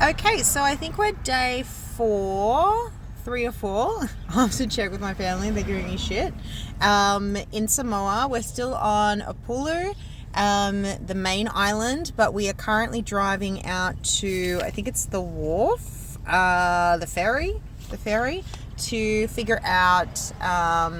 Okay, so I think we're day 3 or 4. I'll have to check with my family, they're giving me shit. In Samoa, we're still on Upolu, the main island, but we are currently driving out to, I think it's the Wharf, the ferry, to figure out how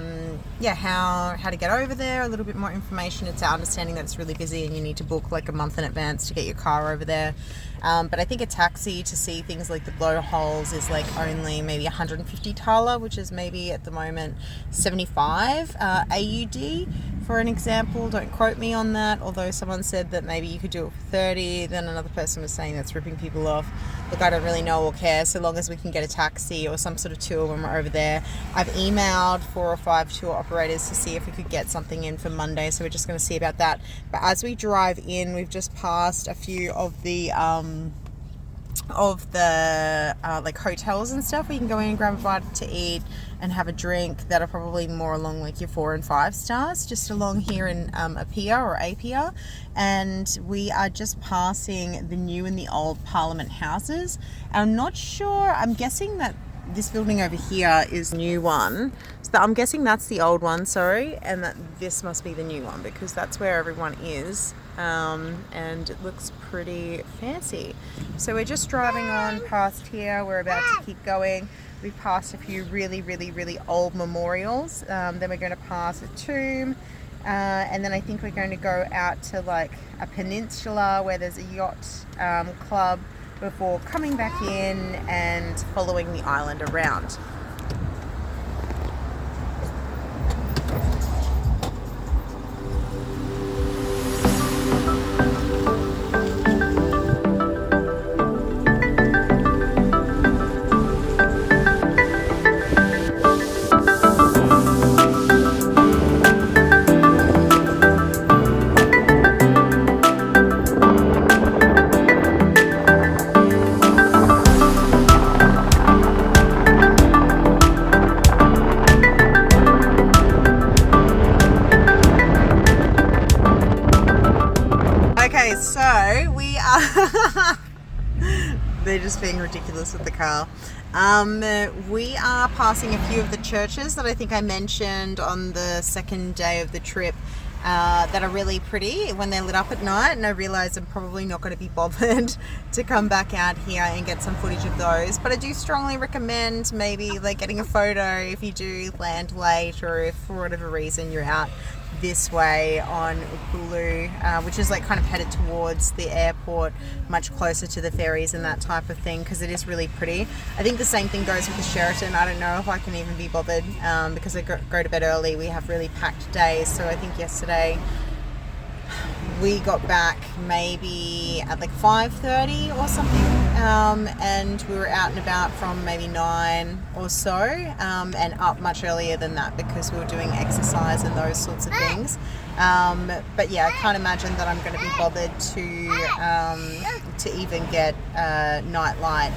to get over there, a little bit more information. It's our understanding that it's really busy and you need to book like a month in advance to get your car over there. But I think a taxi to see things like the blowholes is like only maybe 150 tala, which is maybe at the moment 75 AUD for an example. Don't quote me on that, although someone said that maybe you could do it for 30. Then another person was saying that's ripping people off. Look, I don't really know or care, so long as we can get a taxi or some sort of tour when we're over there. I've emailed 4 or 5 tour operators to see if we could get something in for Monday, so we're just going to see about that. But as we drive in, we've just passed a few of the like hotels and stuff where you can go in and grab a bite to eat and have a drink that are probably more along like your 4 and 5 stars, just along here in Apia or Apia. And we are just passing the new and the old Parliament houses. I'm not sure, I'm guessing that this building over here is the new one. So I'm guessing that's the old one, sorry, and that this must be the new one because that's where everyone is. And it looks pretty fancy. So we're just driving on past here. We're about to keep going. We've passed a few really old memorials. Then we're going to pass a tomb. And then I think we're going to go out to like a peninsula where there's a yacht club before coming back in and following the island around. Okay, so we are they're just being ridiculous with the car. We are passing a few of the churches that I think I mentioned on the second day of the trip that are really pretty when they're lit up at night, and I realize I'm probably not going to be bothered to come back out here and get some footage of those, but I do strongly recommend maybe like getting a photo if you do land late or if for whatever reason you're out this way on Upolu, which is like kind of headed towards the airport, much closer to the ferries and that type of thing, because it is really pretty. I think the same thing goes with the Sheraton. I don't know if I can even be bothered because I go to bed early. We have really packed days, so I think yesterday we got back maybe at like 5:30 or something, and we were out and about from maybe 9 or so, and up much earlier than that because we were doing exercise and those sorts of things. But yeah, I can't imagine that I'm going to be bothered to even get a nightlight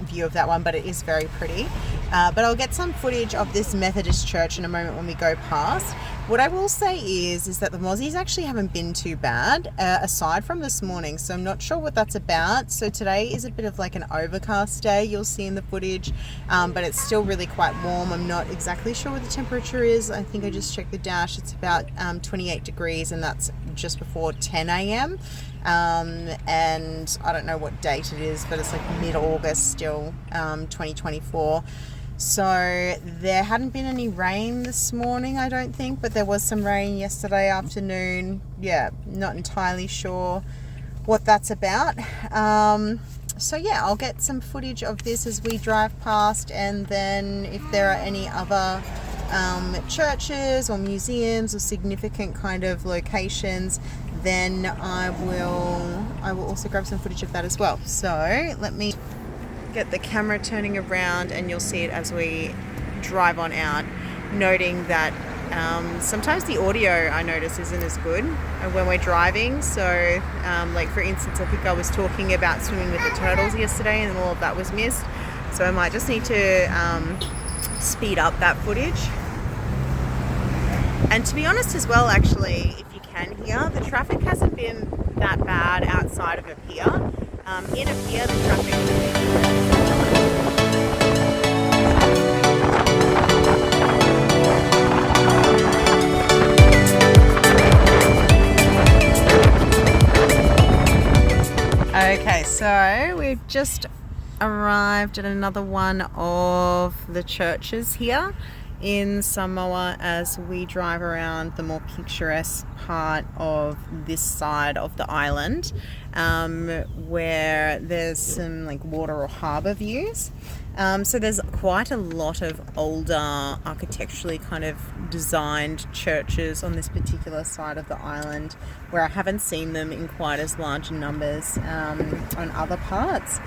view of that one, but it is very pretty. But I'll get some footage of this Methodist Church in a moment when we go past. What I will say is that the mozzies actually haven't been too bad, aside from this morning, so I'm not sure what that's about. So today is a bit of like an overcast day, you'll see in the footage, but it's still really quite warm. I'm not exactly sure what the temperature is. I think I just checked the dash. It's about 28 degrees, and that's just before 10 a.m. And I don't know what date it is, but it's like mid-August still, 2024. So there hadn't been any rain this morning, I don't think, but there was some rain yesterday afternoon. Yeah, not entirely sure what that's about. So yeah, I'll get some footage of this as we drive past, and then if there are any other churches or museums or significant kind of locations, then I will also grab some footage of that as well. So let me get the camera turning around and you'll see it as we drive on out, noting that sometimes the audio I notice isn't as good when we're driving. So like for instance, I think I was talking about swimming with the turtles yesterday and all of that was missed, so I might just need to speed up that footage. And to be honest as well, actually, if you can hear, the traffic hasn't been that bad outside of Apia. In Apia, the traffic So we've just arrived at another one of the churches here in Samoa as we drive around the more picturesque part of this side of the island, where there's some like water or harbour views. So there's quite a lot of older architecturally kind of designed churches on this particular side of the island, where I haven't seen them in quite as large numbers on other parts.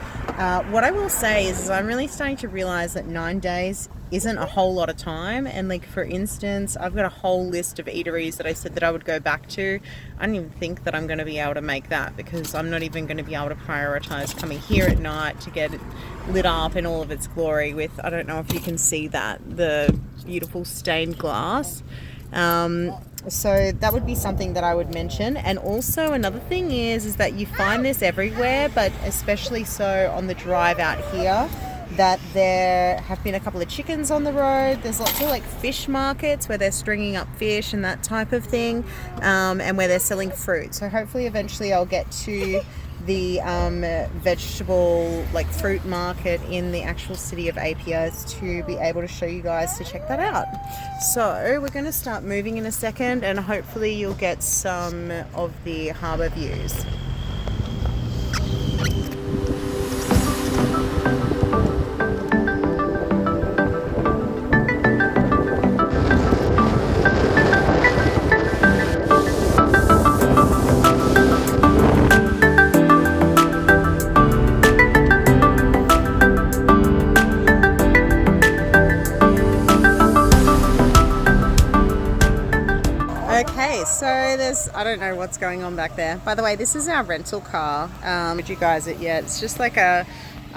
What I will say is I'm really starting to realise that 9 days isn't a whole lot of time, and like for instance, I've got a whole list of eateries that I said that I would go back to. I don't even think that I'm going to be able to make that, because I'm not even going to be able to prioritise coming here at night to get it lit up in all of its glory with, I don't know if you can see that, the beautiful stained glass. So that would be something that I would mention. And also another thing is that you find this everywhere, but especially so on the drive out here, that there have been a couple of chickens on the road. There's lots of like fish markets where they're stringing up fish and that type of thing, and where they're selling fruit. So hopefully eventually I'll get to the vegetable like fruit market in the actual city of Apia to be able to show you guys to check that out. So we're going to start moving in a second, and hopefully you'll get some of the harbour views. Okay, so there's, I don't know what's going on back there. By the way, this is our rental car. Did you guys it yet? It's just like a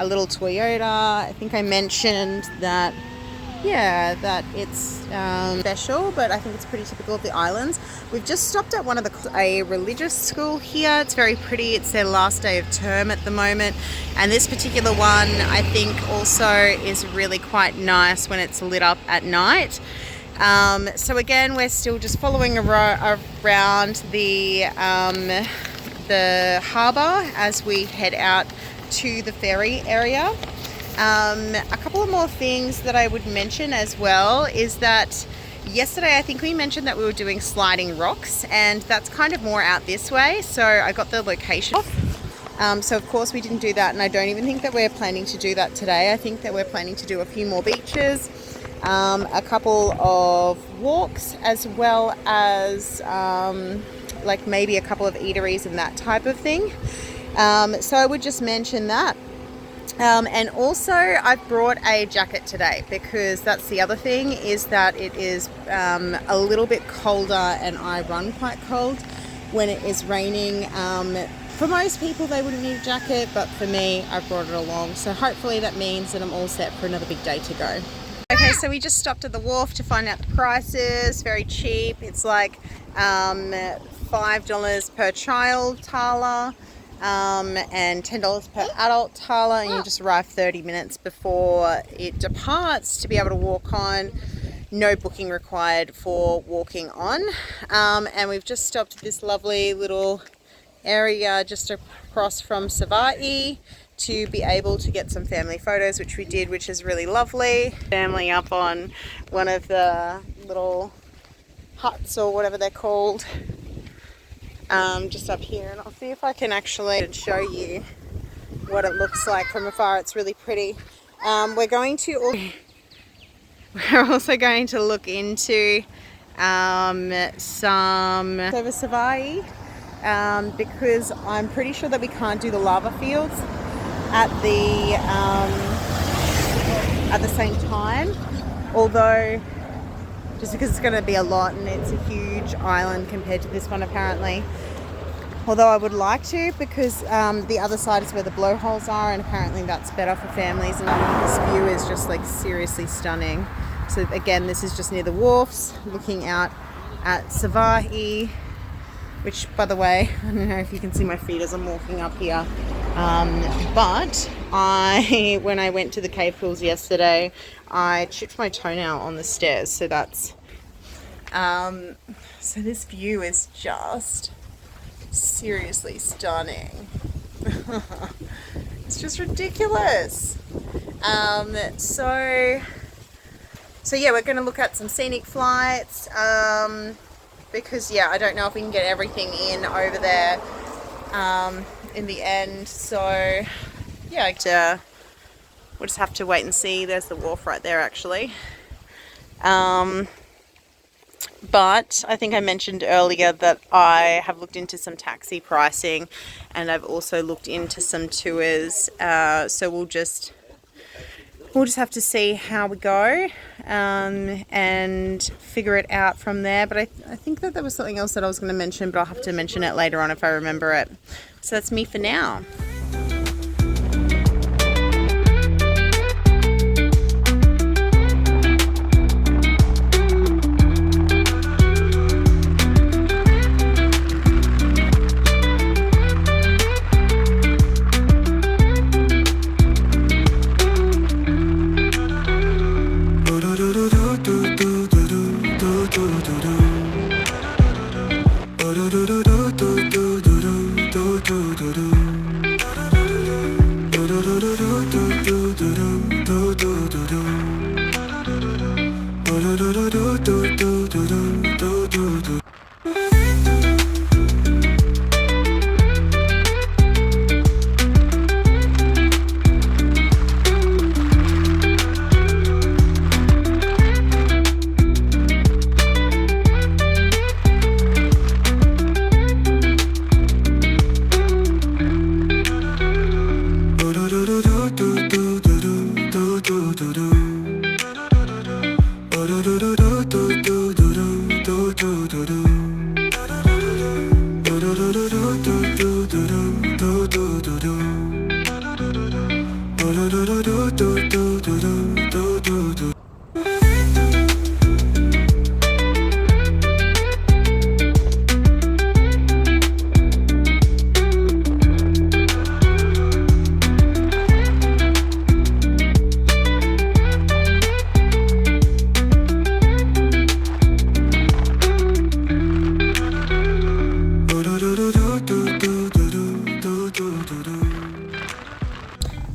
little Toyota. I think I mentioned that, yeah, that it's special, but I think it's pretty typical of the islands. We've just stopped at a religious school here. It's very pretty. It's their last day of term at the moment. And this particular one, I think also is really quite nice when it's lit up at night. So again, we're still just following around the harbour as we head out to the ferry area. A couple of more things that I would mention as well is that yesterday I think we mentioned that we were doing sliding rocks, and that's kind of more out this way. So I got the location off. So of course we didn't do that, and I don't even think that we're planning to do that today. I think that we're planning to do a few more beaches, a couple of walks, as well as like maybe a couple of eateries and that type of thing. So I would just mention that. And also I've brought a jacket today, because that's the other thing, is that it is a little bit colder, and I run quite cold when it is raining. For most people they wouldn't need a jacket, but for me I brought it along. So hopefully that means that I'm all set for another big day to go. Okay, so we just stopped at the Wharf to find out the prices. Very cheap. It's like $5 per child thala, and $10 per adult thala, and you just arrive 30 minutes before it departs to be able to walk on. No booking required for walking on. And we've just stopped at this lovely little area just across from Savai'i to be able to get some family photos, which we did, which is really lovely. Family up on one of the little huts or whatever they're called, just up here, and I'll see if I can actually show you what it looks like from afar. It's really pretty. We're also going to look into some over Savai'i, because I'm pretty sure that we can't do the lava fields at the same time, although just because it's going to be a lot and it's a huge island compared to this one apparently. Although I would like to, because the other side is where the blowholes are, and apparently that's better for families, and this view is just like seriously stunning. So again, this is just near the wharfs, looking out at Savai'i, which, by the way, I don't know if you can see my feet as I'm walking up here, but when I went to the cave pools yesterday, I chipped my toenail on the stairs. So that's so this view is just seriously stunning. It's just ridiculous. So yeah, we're going to look at some scenic flights, because yeah, I don't know if we can get everything in over there in the end. So yeah, we'll just have to wait and see. There's the wharf right there, actually. But I think I mentioned earlier that I have looked into some taxi pricing, and I've also looked into some tours. So we'll just have to see how we go, and figure it out from there. But I think that there was something else that I was going to mention, but I'll have to mention it later on if I remember it. So that's me for now.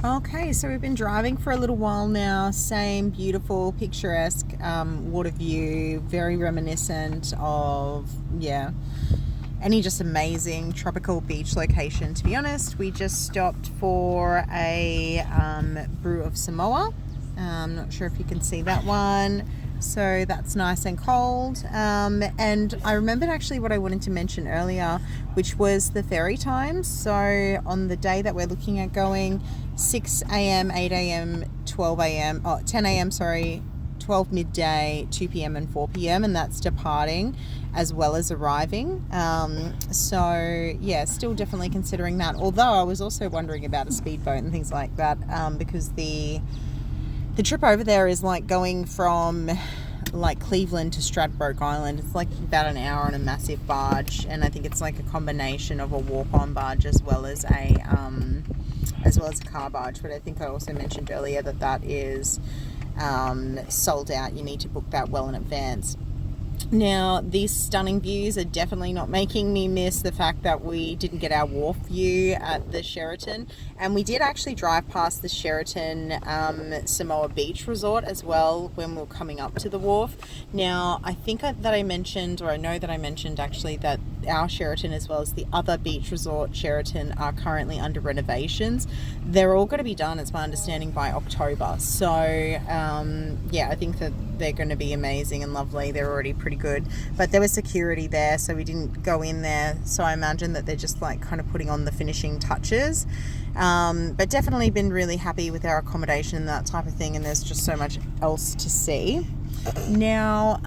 Okay, so we've been driving for a little while now. Same beautiful, picturesque water view, very reminiscent of, yeah, any just amazing tropical beach location. To be honest, we just stopped for a brew of Samoa. I'm not sure if you can see that one. So that's nice and cold. And I remembered actually what I wanted to mention earlier, which was the ferry times. So on the day that we're looking at going, 6 a.m, 8 a.m, 12 a.m, 10 a.m, sorry, 12 midday, 2 p.m. and 4 p.m. and that's departing as well as arriving. So yeah, still definitely considering that. Although I was also wondering about a speedboat and things like that, because the trip over there is like going from like Cleveland to Stradbroke Island. It's like about an hour on a massive barge, and I think it's like a combination of a walk-on barge as well as a car barge. But I think I also mentioned earlier that that is sold out. You need to book that well in advance. Now, these stunning views are definitely not making me miss the fact that we didn't get our wharf view at the Sheraton, and we did actually drive past the Sheraton Samoa Beach Resort as well when we were coming up to the wharf. Now, I think that I mentioned, or I know that I mentioned actually, that our Sheraton as well as the other beach resort Sheraton are currently under renovations. They're all going to be done, it's my understanding, by October. So yeah, I think that they're going to be amazing and lovely. They're already pretty good, but there was security there, so we didn't go in there. So I imagine that they're just like kind of putting on the finishing touches. But definitely been really happy with our accommodation and that type of thing, and there's just so much else to see. Now,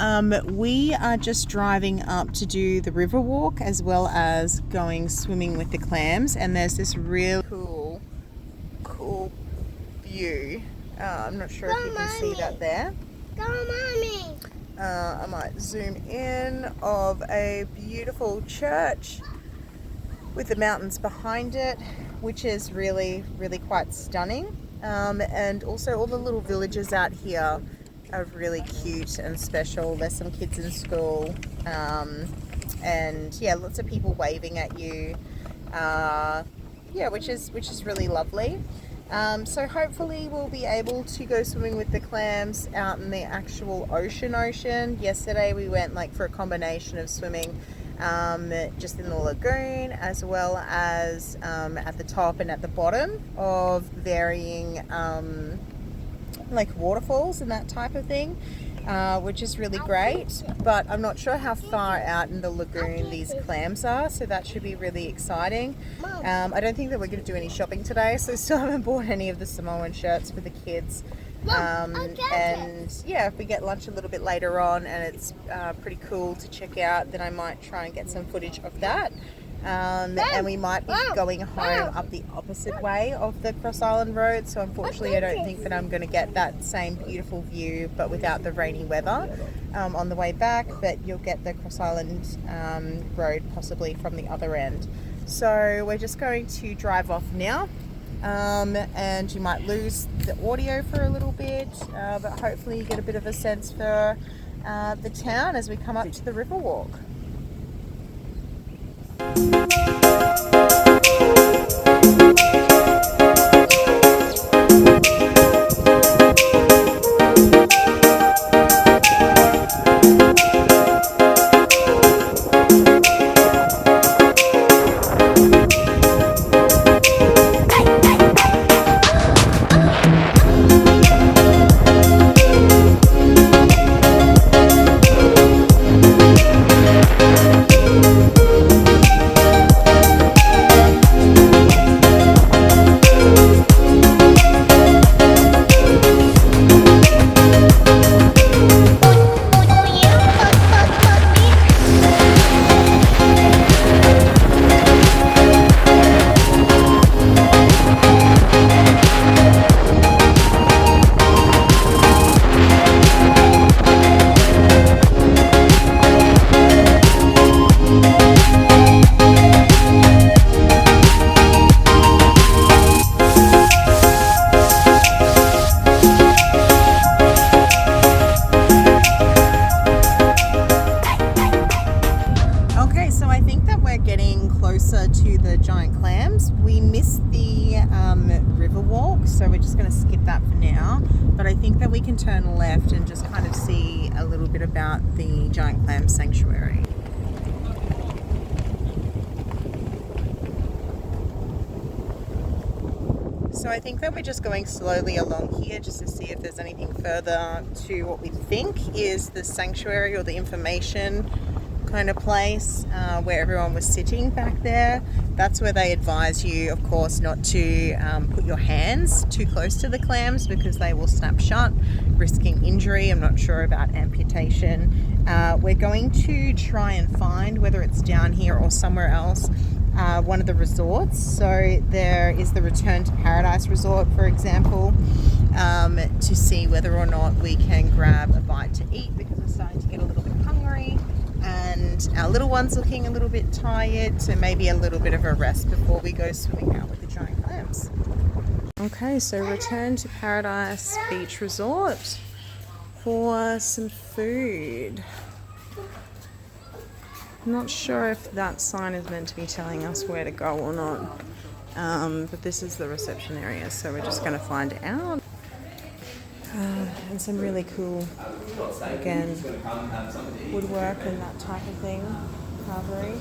we are just driving up to do the river walk as well as going swimming with the clams, and there's this real cool view. I'm not sure if you can see that there. Go, Mommy! I might zoom in of a beautiful church with the mountains behind it, which is really, really quite stunning. And also all the little villages out here are really cute and special. There's some kids in school, and yeah, lots of people waving at you. yeah, which is really lovely. So hopefully we'll be able to go swimming with the clams out in the actual ocean. Yesterday we went like for a combination of swimming just in the lagoon, as well as at the top and at the bottom of varying like waterfalls and that type of thing, which is really great. But I'm not sure how far out in the lagoon these clams are, so that should be really exciting. I don't think that we're going to do any shopping today, so still haven't bought any of the Samoan shirts for the kids. And yeah, if we get lunch a little bit later on and it's pretty cool to check out, then I might try and get some footage of that. And we might be going home up the opposite way of the Cross Island Road, so unfortunately I don't think that I'm going to get that same beautiful view but without the rainy weather on the way back, but you'll get the Cross Island Road possibly from the other end. So we're just going to drive off now, and you might lose the audio for a little bit, but hopefully you get a bit of a sense for the town as we come up to the Riverwalk. To the giant clams. We missed the river walk, so we're just going to skip that for now, but I think that we can turn left and just kind of see a little bit about the giant clam sanctuary. So I think that we're just going slowly along here just to see if there's anything further to what we think is the sanctuary or the information kind of place where everyone was sitting back there. That's where they advise you, of course, not to put your hands too close to the clams because they will snap shut, risking injury. I'm not sure about amputation. We're going to try and find, whether it's down here or somewhere else, one of the resorts. So there is the Return to Paradise Resort, for example, to see whether or not we can grab a bite to eat because we're starting to get a little bit hungry. And our little one's looking a little bit tired, so maybe a little bit of a rest before we go swimming out with the giant clams. Okay, so Return to Paradise Beach Resort for some food. I'm not sure if that sign is meant to be telling us where to go or not, but this is the reception area, so we're just going to find out. And some really cool, again, woodwork and that type of thing, carvery.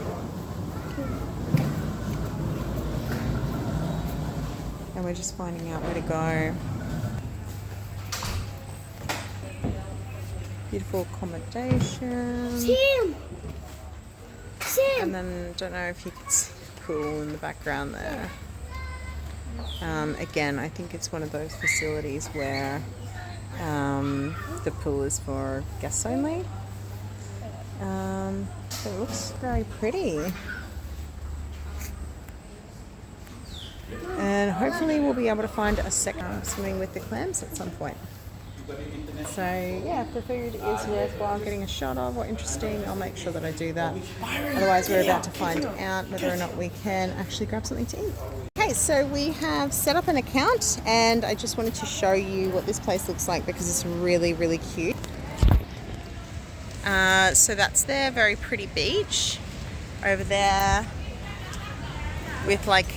And we're just finding out where to go. Beautiful accommodation. Sam! And then, don't know if you can see the pool in the background there. Again, I think it's one of those facilities where the pool is for guests only. So it looks very pretty. And hopefully we'll be able to find a second swimming with the clams at some point. So yeah, if the food is worthwhile getting a shot of or interesting, I'll make sure that I do that. Otherwise we're about to find out whether or not we can actually grab something to eat. Okay, so we have set up an account and I just wanted to show you what this place looks like because it's really, really cute. So that's their very pretty beach over there with like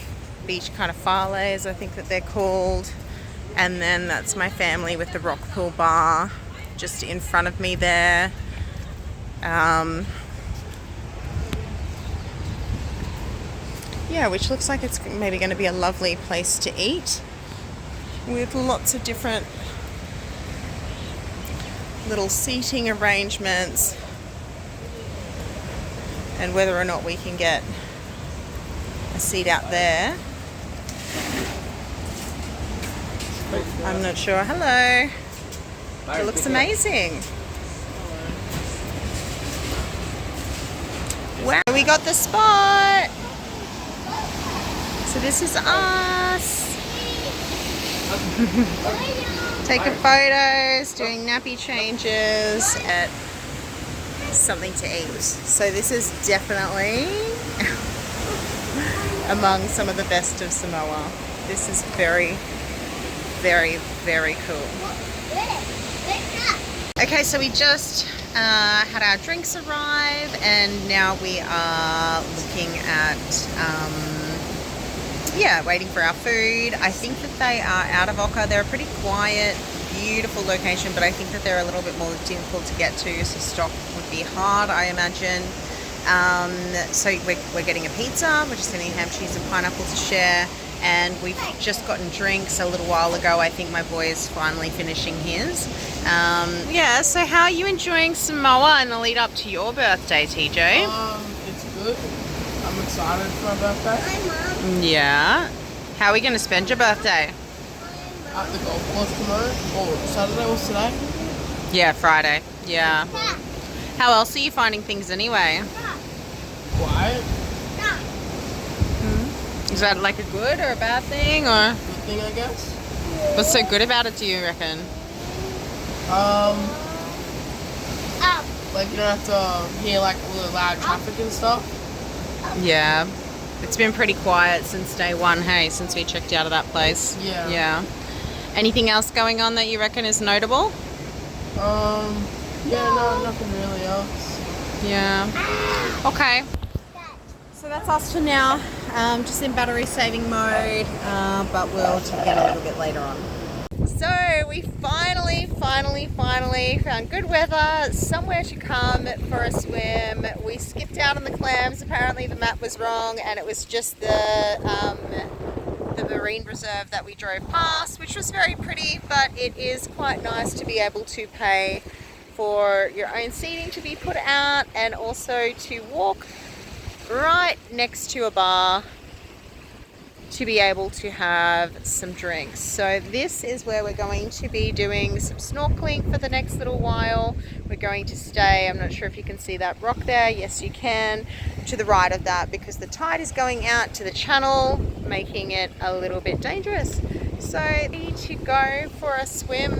beach kind of Fales, I think that they're called. And then that's my family with the rock pool bar just in front of me there. Yeah, which looks like it's maybe going to be a lovely place to eat with lots of different little seating arrangements, and whether or not we can get a seat out there, I'm not sure. Hello. It looks amazing. Wow, we got the spot. So this is us. Taking photos, doing nappy changes at something to eat. So this is definitely among some of the best of Samoa. This is very, very, very cool. Okay, so we just had our drinks arrive, and now we are looking at waiting for our food. I think that they are out of Oka. They're a pretty quiet, beautiful location, but I think that they're a little bit more difficult to get to, so stock would be hard, I imagine. So we're getting a pizza. We're just getting ham, cheese and pineapple to share, and we've just gotten drinks a little while ago. I think my boy is finally finishing his. Yeah, so how are you enjoying Samoa in the lead up to your birthday, TJ? It's good. I'm excited for my birthday. Yeah. How are we going to spend your birthday? At the golf course tomorrow. Or Saturday, what's today? Yeah, Friday. Yeah. How else are you finding things anyway? Quiet. Is that like a good or a bad thing, or? Good thing, I guess. What's so good about it, do you reckon? Like you don't have to hear like really loud traffic and stuff. Yeah. It's been pretty quiet since day one, hey, since we checked out of that place. Yeah. Yeah. Anything else going on that you reckon is notable? Yeah, no, nothing really else. Yeah. Okay. So that's us for now. Just in battery saving mode, but we'll check out a little bit later on. So we finally found good weather, somewhere to come for a swim. We skipped out on the clams. Apparently the map was wrong, and it was just the marine reserve that we drove past, which was very pretty, but it is quite nice to be able to pay for your own seating to be put out, and also to walk right next to a bar to be able to have some drinks. So this is where we're going to be doing some snorkeling for the next little while. We're going to stay, I'm not sure if you can see that rock there, yes you can, to the right of that, because the tide is going out to the channel, making it a little bit dangerous. So we need to go for a swim,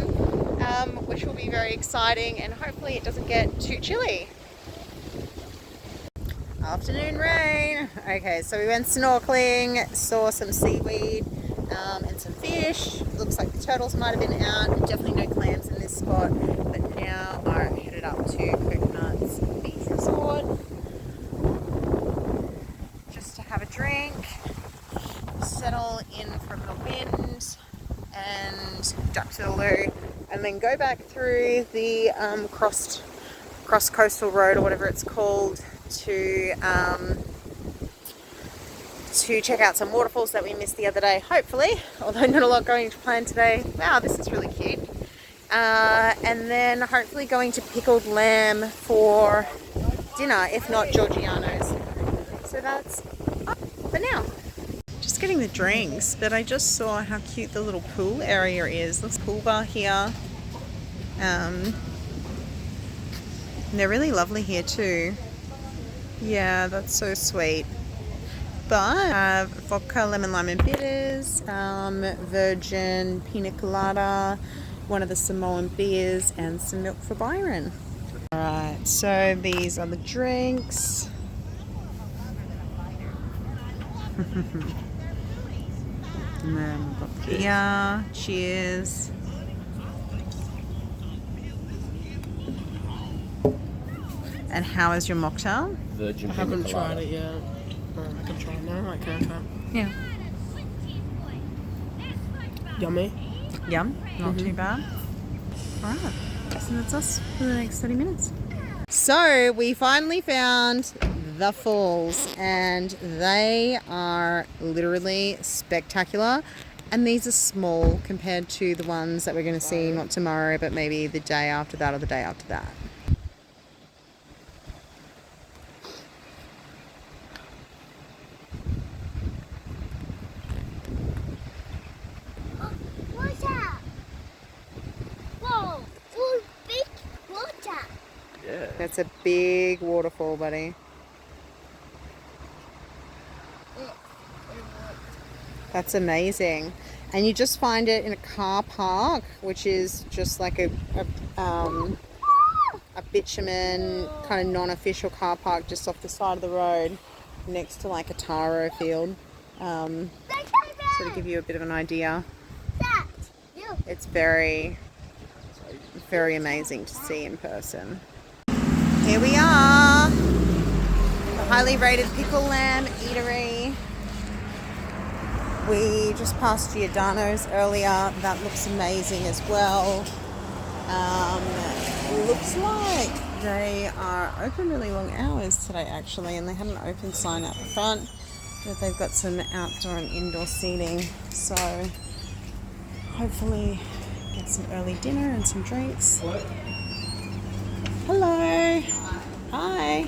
which will be very exciting, and hopefully it doesn't get too chilly. Afternoon rain. Okay, so we went snorkeling, saw some seaweed and some fish. Looks like the turtles might have been out. Definitely no clams in this spot, but now are headed up to Coconuts Beach Resort just to have a drink, settle in from the wind, and duck to the loo, and then go back through the cross coastal road, or whatever it's called, to check out some waterfalls that we missed the other day, hopefully, although not a lot going to plan today. Wow, this is really cute. And then hopefully going to Pickled Lam for dinner, if not Georgiano's. So that's up for now. Just getting the drinks, but I just saw how cute the little pool area is. Looks pool bar here. They're really lovely here too. Yeah, that's so sweet. But vodka, lemon, lime and bitters, virgin pina colada, one of the Samoan beers, and some milk for Byron. Alright, so these are the drinks. And then we've got beer. Cheers. And how is your mocktail? I haven't tried it yet. I can try now. Can I try? Yeah. Yummy. Yum, not too bad. All right, so that's us for the next 30 minutes. So we finally found the falls, and they are literally spectacular. And these are small compared to the ones that we're going to see not tomorrow, but maybe the day after that or the day after that. Water! Whoa! Oh, big water! Yeah. That's a big waterfall, buddy. That's amazing. And you just find it in a car park, which is just like a bitumen kind of non-official car park just off the side of the road next to like a taro field. So to give you a bit of an idea, it's very, very amazing to see in person. Here we are, the highly rated Pickled Lam Eatery. We just passed Giordano's earlier. That looks amazing as well. Looks like they are open really long hours today actually, and they had an open sign out the front that they've got some outdoor and indoor seating. So hopefully get some early dinner and some drinks. Hello. Hi.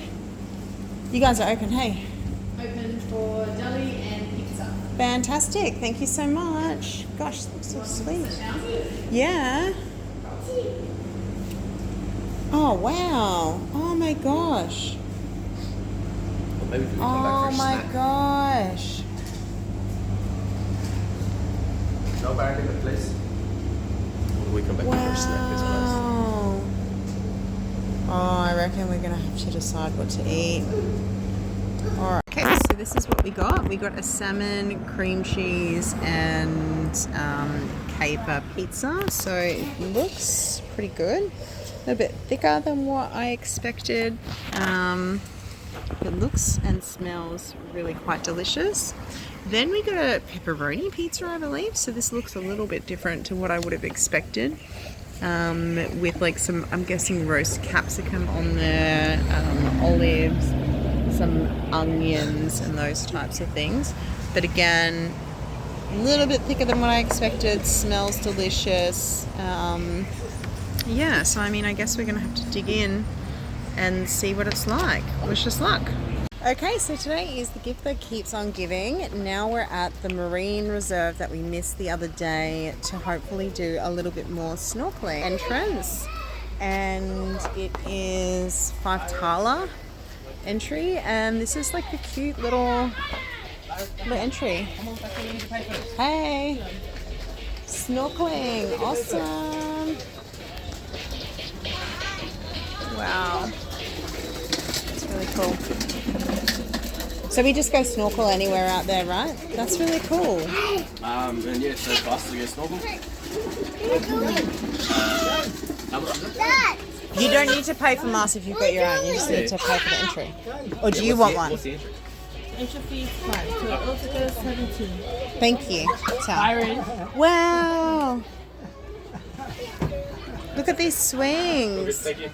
You guys are open, hey? Open for deli and pizza. Fantastic. Thank you so much. Gosh, that looks so sweet. Yeah. Oh, wow. Oh, my gosh. Well, maybe we can come back Oh, for a my snack. gosh. No back in the place. When we come back for a snack as well. Wow. Oh, I reckon we're going to have to decide what to eat. Alright, okay, so this is what we got. We got a salmon, cream cheese, and caper pizza. So it looks pretty good. A little bit thicker than what I expected. It looks and smells really quite delicious. Then we got a pepperoni pizza, I believe. So this looks a little bit different to what I would have expected. With like some, I'm guessing, roast capsicum on there, olives, some onions and those types of things. But again, a little bit thicker than what I expected. Smells delicious. Yeah, so I mean, I guess we're gonna have to dig in and see what it's like. Wish us luck. Okay, so today is the gift that keeps on giving. Now we're at the marine reserve that we missed the other day to hopefully do a little bit more snorkeling entrance. And it is $5 entry, and this is like a cute little entry. Hey, snorkeling, awesome. Wow, it's really cool. So we just go snorkel anywhere out there, right? That's really cool. And yeah, so fast to go snorkel. How much is it? Dad! You don't need to pay for masks if you've got your own. You just need to pay for the entry. Or do you want one? What's the entry? Entry fee is 5, so altogether 17. Thank you. Byron. Wow. Look at these swings. Thank you.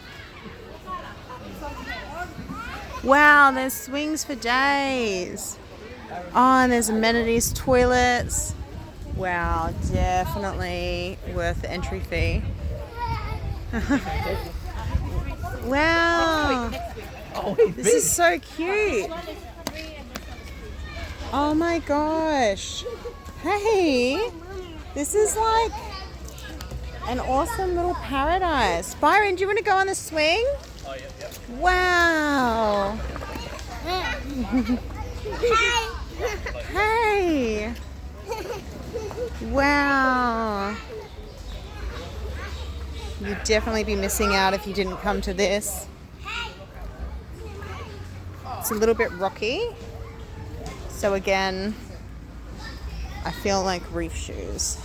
Wow, there's swings for days. Oh, and there's amenities, toilets. Wow, definitely worth the entry fee. Wow, this is so cute. Oh my gosh. Hey, this is like an awesome little paradise. Byron, do you want to go on the swing? Oh, yeah, yeah. Wow. Hey. Wow. You'd definitely be missing out if you didn't come to this. It's a little bit rocky. So again, I feel like reef shoes.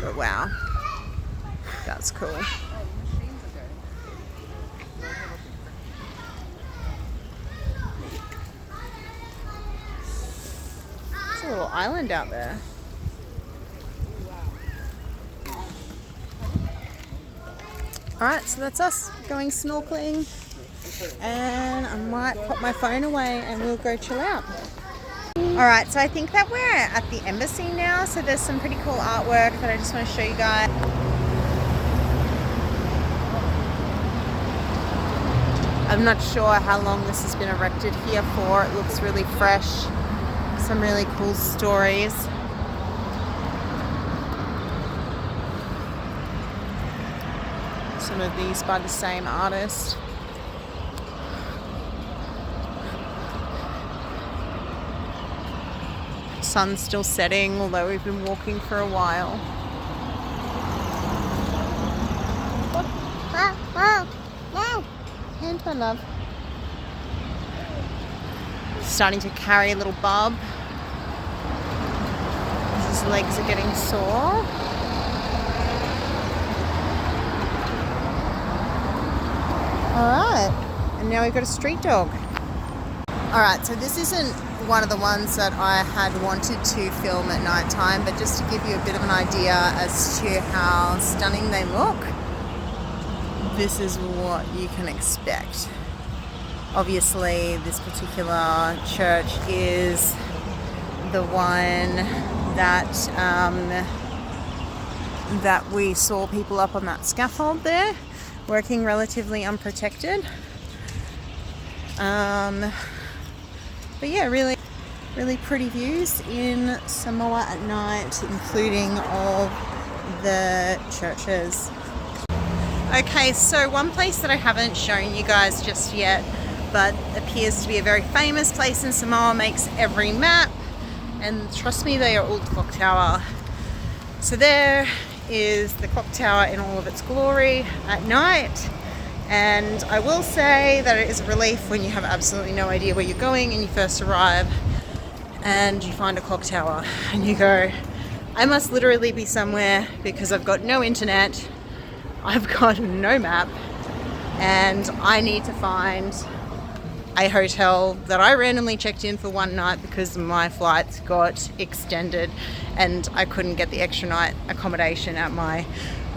But wow, that's cool. It's a little beautiful island out there. Alright, so that's us going snorkeling, and I might pop my phone away and we'll go chill out. Alright, so I think that we're at the embassy now, so there's some pretty cool artwork that I just want to show you guys. I'm not sure how long this has been erected here for. It looks really fresh. Some really cool stories. Some of these by the same artist. Sun's still setting, although we've been walking for a while. And my love. Starting to carry a little bub. His legs are getting sore. Alright, and now we've got a street dog. Alright, so this isn't one of the ones that I had wanted to film at night time, but just to give you a bit of an idea as to how stunning they look, this is what you can expect. Obviously, this particular church is the one that that we saw people up on that scaffold there, working relatively unprotected. But yeah, really pretty views in Samoa at night, including all the churches. Okay, so one place that I haven't shown you guys just yet, but appears to be a very famous place in Samoa, makes every map, and trust me, they are all the clock tower. So there is the clock tower in all of its glory at night, and I will say that it is a relief when you have absolutely no idea where you're going and you first arrive and you find a clock tower and you go, I must literally be somewhere because I've got no internet, I've got no map, and I need to find a hotel that I randomly checked in for one night because my flights got extended and I couldn't get the extra night accommodation at my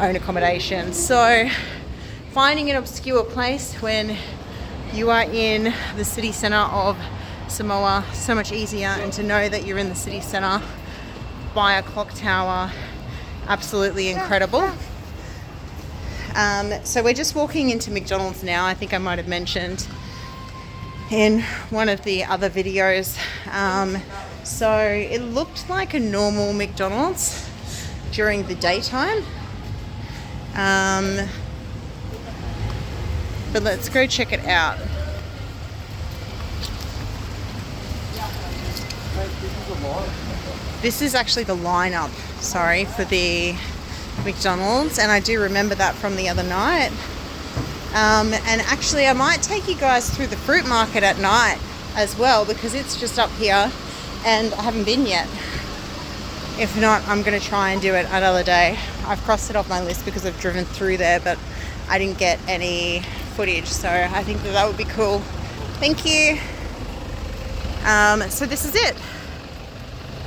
own accommodation. So finding an obscure place when you are in the city centre of Samoa, so much easier, and to know that you're in the city centre by a clock tower, absolutely incredible. So we're just walking into McDonald's now. I think I might have mentioned in one of the other videos. So it looked like a normal McDonald's during the daytime. But let's go check it out. This is actually the lineup, sorry, for the McDonald's, and I do remember that from the other night. And actually I might take you guys through the fruit market at night as well, because it's just up here and I haven't been yet. If not, I'm going to try and do it another day. I've crossed it off my list because I've driven through there, but I didn't get any footage, so I think that would be cool. Thank you. So this is it.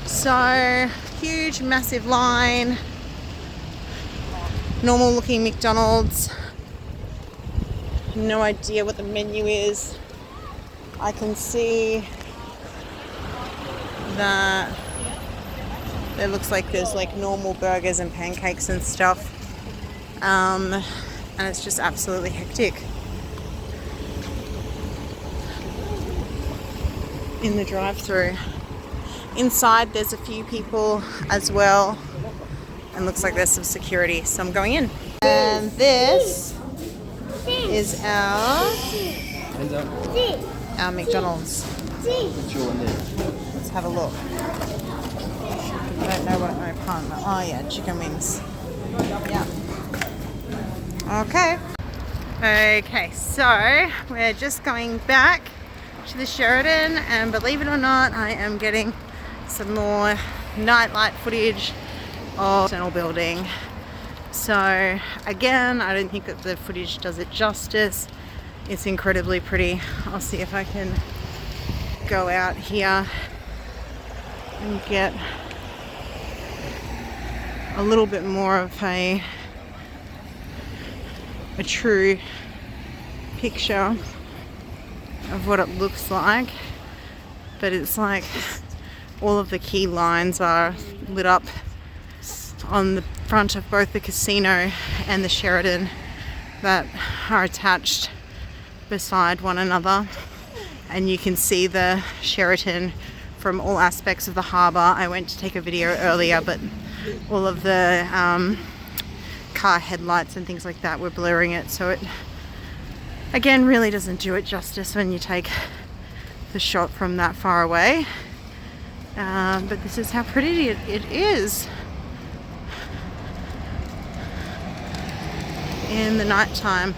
So huge, massive line. Normal looking McDonald's. No idea what the menu is. I can see that it looks like there's like normal burgers and pancakes and stuff. And it's just absolutely hectic in the drive-through. Inside there's a few people as well, and looks like there's some security, so I'm going in. And this is our McDonald's. Let's have a look. I don't know what my partner. Oh yeah, chicken wings. Yeah. Okay, so we're just going back to the Sheraton, and believe it or not, I am getting some more nightlight footage of the external building. So again, I don't think that the footage does it justice. It's incredibly pretty. I'll see if I can go out here and get a little bit more of a true picture of what it looks like. But it's like all of the key lines are lit up on the front of both the casino and the Sheraton that are attached beside one another, and you can see the Sheraton from all aspects of the harbour. I went to take a video earlier, but all of the car headlights and things like that were blurring it, so it again really doesn't do it justice when you take the shot from that far away. But this is how pretty it is in the night time.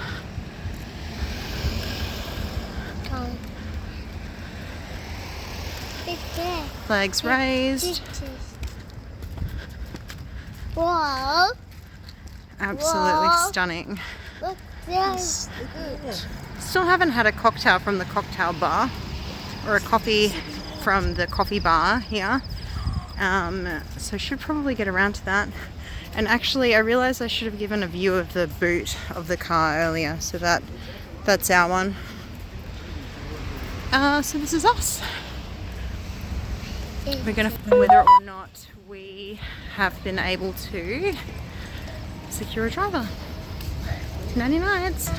Flags raised. Whoa. Absolutely Whoa. stunning. Look, there's Still haven't had a cocktail from the cocktail bar or a coffee from the coffee bar here. So should probably get around to that. And actually I realized I should have given a view of the boot of the car earlier, so that's our one. So this is us. We're going to, whether or not we have been able to secure a driver. 90 nights.